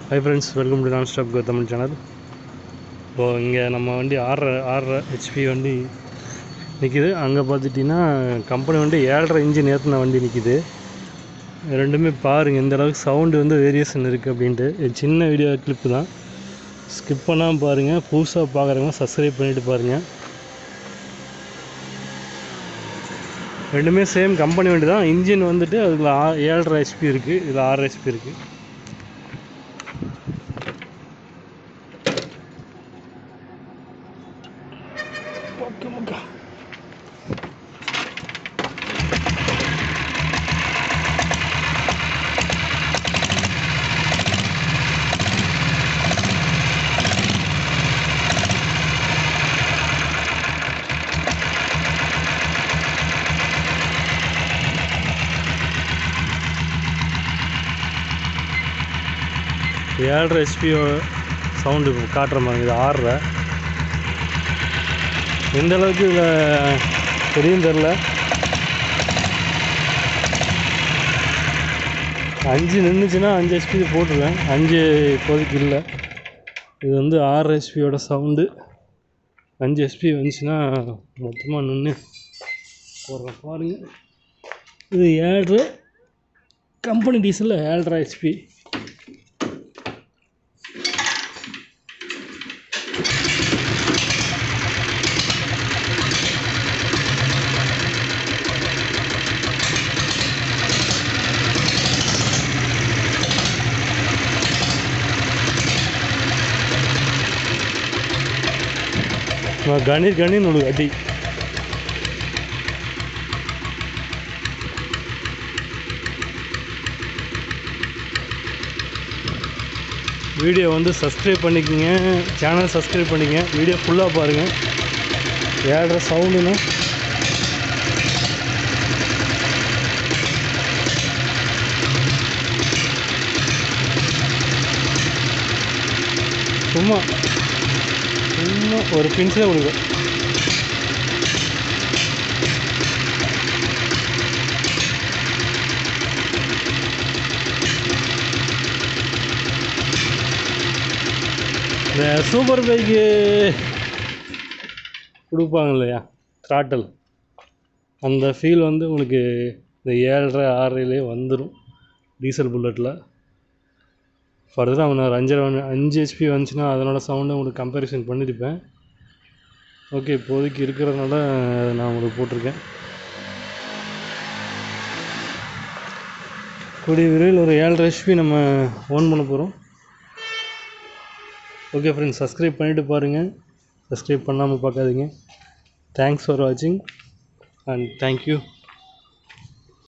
Hi friends, welcome to non-stop Tamil channel. இப்போ இங்கே நம்ம வண்டி 6 HP வண்டி நிற்கிது. அங்கே பார்த்துட்டிங்கன்னா கம்பெனி வண்டி 7.5 இன்ஜின் ஏற்றின வண்டி நிற்கிது. ரெண்டுமே பாருங்கள் எந்த அளவுக்கு சவுண்டு வந்து வேரியேஷன் இருக்குது அப்படின்ட்டு. சின்ன வீடியோ கிளிப்பு தான், ஸ்கிப் பண்ணாமல் பாருங்கள். புதுசாக பார்க்குறவங்க சப்ஸ்கிரைப் பண்ணிவிட்டு பாருங்கள். ரெண்டுமே சேம் கம்பெனி வண்டி தான். இன்ஜின் வந்துட்டு அதுக்கு 7.5 HP இருக்குது, இதில் 6 HP இருக்குது. ஏழரை HP சவுண்டு காட்டுற மாதிரி இது 6. எந்த அளவுக்கு இதில் தெரியும் தெரில. 5 நின்றுச்சுன்னா 5 HP போட்டுருவேன். 5 இப்போதைக்கு இல்லை. இது வந்து 6 HPயோட சவுண்டு. 5 HP வந்துச்சுன்னா மொத்தமாக நின்று போடுறேன் பாருங்கள். இது 7 கம்பெனி டீசலில் 7.5 HP. கணீர் ஒரு அடி. வீடியோ வந்து சப்ஸ்கிரைப் பண்ணிக்கோங்க, சேனல் சப்ஸ்கிரைப் பண்ணிக்கங்க. வீடியோ ஃபுல்லாக பாருங்கள். ஏழ்ற சவுண்டுன்னா சும்மா ஒரு பின்ஸே கொடுக்கும். இந்த சூப்பர் பைக்கு கொடுப்பாங்க இல்லையா, த்ராட்டல், அந்த ஃபீல் வந்து உங்களுக்கு இந்த 7.5 6 வந்துடும் டீசல் புல்லட்டில். ஃபர்தராக அவன் ஒரு 5 HP வந்துச்சுன்னா அதனோட சவுண்டை உங்களுக்கு கம்பேரிசன் பண்ணியிருப்பேன். ஓகே, இப்போதைக்கு இருக்கிறதுனால நான் உங்களுக்கு போட்டிருக்கேன். கூடிய விரைவில் ஒரு 7.5 HP நம்ம ஓன் பண்ண போகிறோம். ஓகே ஃப்ரெண்ட்ஸ், சப்ஸ்கிரைப் பண்ணிவிட்டு பாருங்கள், சப்ஸ்கிரைப் பண்ணாமல் பார்க்காதீங்க. தேங்க்ஸ் ஃபார் வாட்சிங் அண்ட் தேங்க்யூ.